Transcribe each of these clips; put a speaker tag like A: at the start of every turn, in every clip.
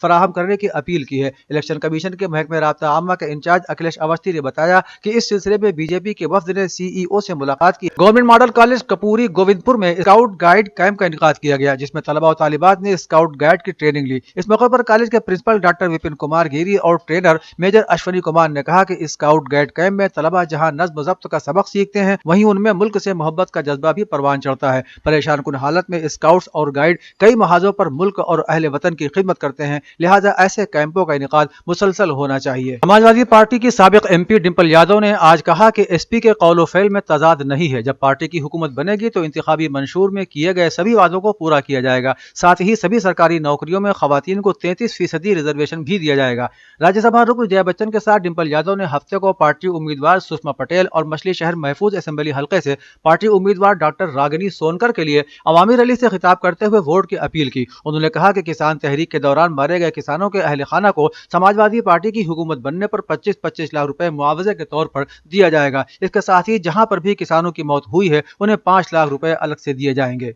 A: فراہم کرنے کی اپیل کی ہے۔ الیکشن کمیشن کے محکمہ رابطہ عامہ کے انچارج اکھلیش اوستھی نے بتایا کہ اس سلسلے میں بی جے پی کے وفد نے سی ای او سے ملاقات کی۔ گورنمنٹ ماڈل کالج کپوری گووندپور میں اسکاؤٹ گائیڈ کیمپ کا انعقاد کیا گیا، جس میں طلباء و طالبات نے اسکاؤٹ گائیڈ کی ٹریننگ لی۔ اس موقع پر کالج کے پرنسپل ڈاکٹر وپن کمار گیری اور ٹرینر میجر اشونی کمار نے کہا کہ اسکاؤٹ گائیڈ کیمپ میں طلباء جہاں نظم و ضبط کا سبق سیکھتے ہیں، وہیں ان میں ملک سے محبت کا جذبہ بھی پروان چڑھتا ہے۔ پریشان کن حالت میں اسکاؤٹس اور گائیڈ کئی محاذوں پر ملک اور اہل وطن کی خدمت کرتے ہیں، لہذا ایسے کیمپوں کا انعقاد مسلسل ہونا چاہیے۔ سماجوادی پارٹی کی سابق ایم پی ڈمپل یادو نے آج کہا کہ ایس پی کے قول و فعل میں تضاد نہیں ہے۔ جب پارٹی کی حکومت بنے گی تو انتخابی منشور میں کیے گئے سبھی وعدوں کو پورا کیا جائے گا، ساتھ ہی سبھی سرکاری نوکریوں میں خواتین کو 33% ریزرویشن بھی دیا جائے گا۔ راجیہ سبھا رکن جے بچن کے ساتھ ڈمپل یادو نے ہفتے کو پارٹی امیدوار سشما پٹیل اور مچھلی شہر محفوظ اسمبلی حلقے سے پارٹی امیدوار ڈاکٹر راگنی سونکر کے لیے عوامی ریلی سے خطاب کرتے ہوئے ووٹ کی اپیل کی۔ انہوں نے کہا کہ کسان تحریک کے دوران مارے گئے کسانوں کے اہل خانہ کو سماجوادی پارٹی کی حکومت بننے پر 25-25 لاکھ روپے معاوضے کے طور پر دیا جائے گا۔ اس کے ساتھ ہی جہاں پر بھی کسانوں کی موت ہوئی ہے انہیں 5 لاکھ روپے الگ سے دیے جائیں گے۔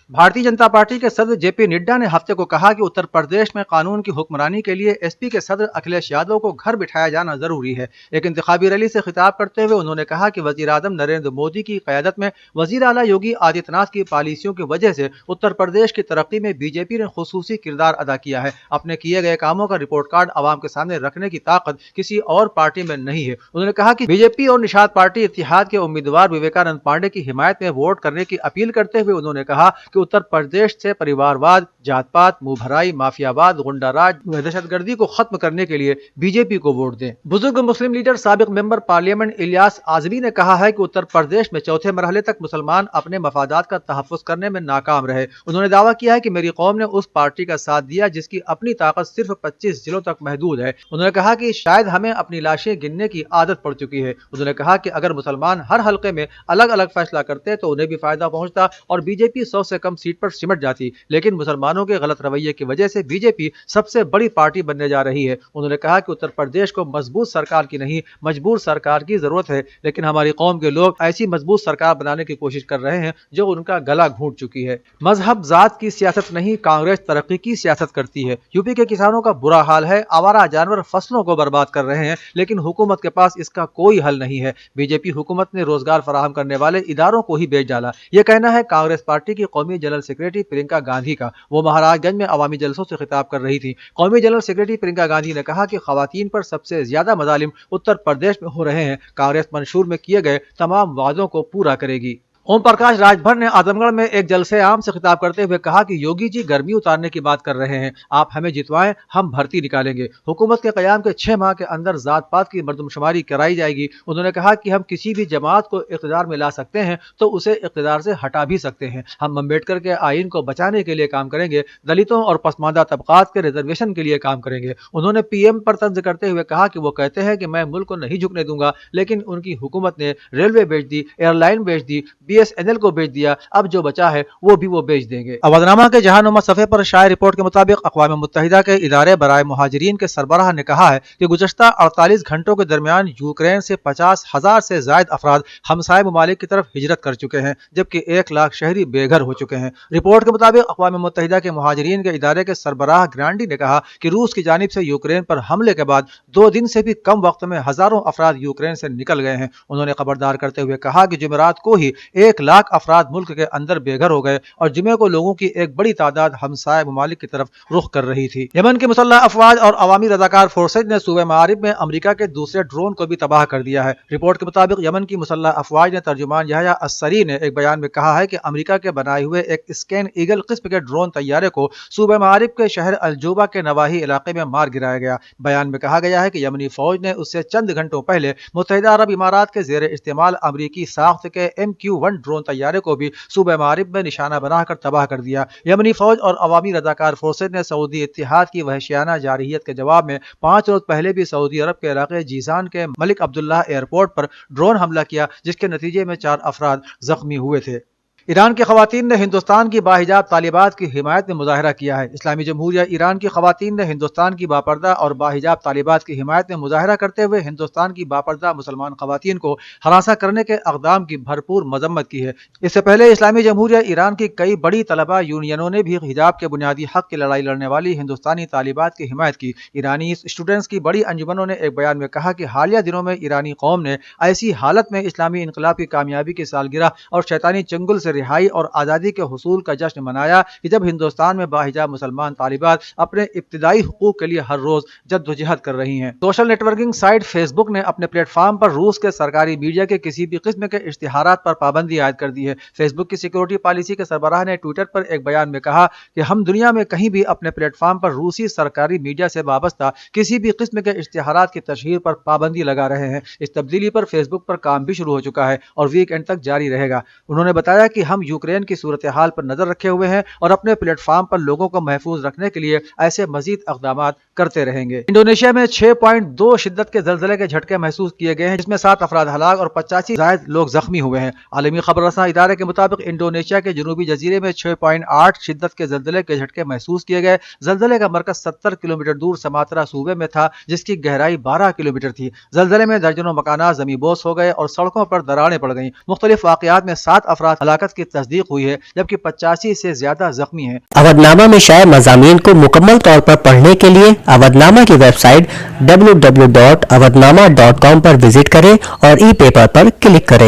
A: بھارتیہ جنتا پارٹی کے صدر جے پی نڈا نے ہفتے کو کہا کہ اتر پردیش میں قانون کی حکمرانی کے لیے ایس پی کے صدر اکھلیش یادو کو گھر بٹھایا جانا ضروری ہے۔ ایک انتخابی ریلی سے خطاب کرتے ہوئے انہوں نے کہا کہ وزیر اعظم نریندر مودی کی قیادت میں وزیر اعلیٰ یوگی آدتیہ ناتھ کی پالیسیوں کی وجہ سے اتر پردیش کی ترقی میں بی جے پی نے خصوصی کردار ادا کیا ہے۔ اپنے کیے گئے کاموں کا رپورٹ کارڈ عوام کے سامنے رکھنے کی طاقت کسی اور پارٹی میں نہیں ہے۔ انہوں نے کہا کہ بی جے پی اور نشاد پارٹی اتحاد کے امیدوار وویکانند پانڈے کی حمایت میں ووٹ کرنے کی اپیل کرتے ہوئے انہوں نے کہا کہ اتر پردیش سے پریوار واد، جات پات، منہ بھرائی، مافیا واد، غنڈہ راج، دہشت گردی کو ختم کرنے کے لیے بی جے پی کو ووٹ دیں۔ بزرگ مسلم لیڈر سابق ممبر پارلیمنٹ الیاس اعظمی نے کہا ہے کہ اتر پردیش میں چوتھے مرحلے تک مسلمان اپنے مفادات کا تحفظ کرنے میں ناکام رہے۔ انہوں نے دعویٰ کیا ہے کہ میری قوم نے اس پارٹی کا ساتھ دیا جس کی اپنی طاقت صرف 25 ضلعوں تک محدود ہے۔ انہوں نے کہا کہ شاید ہمیں اپنی لاشیں گننے کی عادت پڑ چکی ہے۔ انہوں نے کہا کہ اگر مسلمان ہر حلقے میں الگ الگ فیصلہ کرتے تو انہیں بھی فائدہ پہنچتا اور بی جے پی 100 سے کم سیٹ پر سمٹ جاتی، لیکن مسلمانوں کے غلط رویے کی وجہ سے بی جے پی سب سے بڑی پارٹی بننے جا رہی ہے۔ انہوں نے کہا کہ اتر پردیش کو مضبوط سرکار کی نہیں مجبور سرکار کی ضرورت ہے، لیکن ہماری قوم کے لوگ ایسی مضبوط سرکار بنانے کی کوشش کر رہے ہیں جو ان کا گلا گھونٹ چکی ہے۔ مذہب ذات کی سیاست نہیں، کانگریس ترقی کی سیاست کرتی ہے۔ یو پی کے کسانوں کا برا حال ہے، آوارہ جانور فصلوں کو برباد کر رہے ہیں، لیکن حکومت کے پاس اس کا کوئی حل نہیں ہے۔ بی جے پی حکومت نے روزگار فراہم کرنے والے اداروں کو ہی بیچ ڈالا، یہ کہنا ہے کانگریس پارٹی کی قومی جنرل سیکرٹری پرینکا گاندھی کا۔ وہ مہاراج گنج میں عوامی جلسوں سے خطاب کر رہی تھی۔ قومی جنرل سیکرٹری پرینکا گاندھی نے کہا کہ خواتین پر سب سے زیادہ مظالم اتر پردیش میں ہو رہے ہیں۔ کانگریس منشور میں کیے گئے تمام وعدوں کو پورا کرے گی۔ اوم پرکاش راج بھر نے اعظم گڑھ میں ایک جلسے عام سے خطاب کرتے ہوئے کہا کہ یوگی جی گرمی اتارنے کی بات کر رہے ہیں، آپ ہمیں جتوائیں، ہم بھرتی نکالیں گے۔ حکومت کے قیام کے 6 ماہ کے اندر ذات پات کی مردم شماری کرائی جائے گی۔ انہوں نے کہا کہ ہم کسی بھی جماعت کو اقتدار میں لا سکتے ہیں تو اسے اقتدار سے ہٹا بھی سکتے ہیں۔ ہم امبیڈکر کے آئین کو بچانے کے لیے کام کریں گے، دلتوں اور پسماندہ طبقات کے ریزرویشن کے لیے کام کریں گے۔ انہوں نے پی ایم پر طنز کرتے ہوئے کہا کہ وہ کہتے ہیں کہ میں ملک کو نہیں جھکنے دوں گا، لیکن ان کی حکومت نے ریلوے بیچ دی، ایئر لائن بیچ دی، بی ایس این ایل کو بیچ دیا، اب جو بچا ہے وہ بھی وہ بیچ دیں گے۔ اودنامہ کے جہاں نما صفحے پر شائع رپورٹ کے مطابق اقوام متحدہ کے ادارے برائے مہاجرین کے سربراہ نے کہا ہے کہ گزشتہ 48 گھنٹوں کے درمیان یوکرین سے 50,000 سے زائد افراد ہمسائے ممالک کی طرف ہجرت کر چکے ہیں، جبکہ 1 لاکھ شہری بے گھر ہو چکے ہیں۔ رپورٹ کے مطابق اقوام متحدہ کے مہاجرین کے ادارے کے سربراہ گرانڈی نے کہا کہ روس کی جانب سے یوکرین پر حملے کے بعد 2 دن سے بھی کم وقت میں ہزاروں افراد یوکرین سے نکل گئے ہیں۔ انہوں نے خبردار کرتے ہوئے کہا کہ جمعرات کو ہی 1 لاکھ افراد ملک کے اندر بے گھر ہو گئے اور جمعے کو لوگوں کی ایک بڑی تعداد ہمسائے ممالک کی طرف رخ کر رہی تھی۔ یمن کی مسلح افواج اور عوامی رضاکار فورسز نے صوبہ معارب میں امریکہ کے دوسرے ڈرون کو بھی تباہ کر دیا ہے۔ رپورٹ کے مطابق یمن کی مسلح افواج نے ترجمان یحییٰ السری نے ایک بیان میں کہا ہے کہ امریکہ کے بنائے ہوئے ایک اسکین ایگل قسم کے ڈرون طیارے کو صوبہ معارب کے شہر الجوبہ کے نواحی علاقے میں مار گرایا گیا۔ بیان میں کہا گیا ہے کہ یمنی فوج نے اس سے چند گھنٹوں پہلے متحدہ عرب امارات کے زیر استعمال امریکی ساخت کے MQ-1 ڈرون طیارے کو بھی صوبہ معارب میں نشانہ بنا کر تباہ کر دیا۔ یمنی فوج اور عوامی رضاکار فورسز نے سعودی اتحاد کی وحشیانہ جارحیت کے جواب میں 5 روز پہلے بھی سعودی عرب کے علاقے جیزان کے ملک عبداللہ ایئرپورٹ پر ڈرون حملہ کیا، جس کے نتیجے میں 4 افراد زخمی ہوئے تھے۔ ایران کی خواتین نے ہندوستان کی باحجاب طالبات کی حمایت میں مظاہرہ کیا ہے۔ اسلامی جمہوریہ ایران کی خواتین نے ہندوستان کی باپردہ اور باحجاب طالبات کی حمایت میں مظاہرہ کرتے ہوئے ہندوستان کی باپردہ مسلمان خواتین کو ہراساں کرنے کے اقدام کی بھرپور مذمت کی ہے۔ اس سے پہلے اسلامی جمہوریہ ایران کی کئی بڑی طلبہ یونینوں نے بھی حجاب کے بنیادی حق کی لڑائی لڑنے والی ہندوستانی طالبات کی حمایت کی۔ ایرانی اسٹوڈنٹس کی بڑی انجمنوں نے ایک بیان میں کہا کہ حالیہ دنوں میں ایرانی قوم نے ایسی حالت میں اسلامی انقلاب کی کامیابی کی سالگرہ اور شیطانی چنگل سے رہائی اور آزادی کے حصول کا جشن منایا کہ جب ہندوستان میں باحجاب مسلمان طالبات اپنے ابتدائی حقوق کے لیے ہر روز جدوجہد کر رہی ہیں۔ Social networking site Facebook نے اپنے پلیٹ فارم پر روس کے سرکاری میڈیا کے کسی بھی قسم کے اشتہارات پر پابندی عائد کر دی ہے۔ فیس بک کی سیکیورٹی پالیسی کے سربراہ نے ٹویٹر پر ایک بیان میں کہا کہ ہم دنیا میں کہیں بھی اپنے پلیٹ فارم پر روسی سرکاری میڈیا سے وابستہ کسی بھی قسم کے اشتہارات کی تشہیر پر پابندی لگا رہے ہیں۔ اس تبدیلی پر فیس بک پر کام بھی شروع ہو چکا ہے اور ویک اینڈ تک جاری رہے گا۔ انہوں نے بتایا کہ ہم یوکرین کی صورتحال پر نظر رکھے ہوئے ہیں اور اپنے پلیٹ فارم پر لوگوں کو محفوظ رکھنے کے لیے ایسے مزید اقدامات کرتے رہیں گے۔ انڈونیشیا میں 6.2 شدت کے زلزلے کے جھٹکے محسوس کیے گئے ہیں، جس میں 7 افراد ہلاک اور 85 سے زائد لوگ زخمی ہوئے ہیں۔ عالمی خبر رساں ادارے کے مطابق انڈونیشیا کے جنوبی جزیرے میں 6.8 شدت کے زلزلے کے جھٹکے محسوس کیے گئے۔ زلزلے کا مرکز 70 کلومیٹر دور سماترا صوبے میں تھا، جس کی گہرائی 12 کلومیٹر تھی۔ زلزلے میں درجنوں مکانات زمین بوس ہو گئے اور سڑکوں پر دراڑیں پڑ گئیں۔ مختلف واقعات میں 7 افراد ہلاکت کی تصدیق ہوئی ہے، جبکہ 85 سے زیادہ زخمی ہیں۔
B: اودھ میں شائع مضامین کو مکمل طور پر پڑھنے کے لیے اودھ کی ویب سائٹ www.avodhnama.com پر وزٹ کریں اور ای پیپر پر کلک کریں۔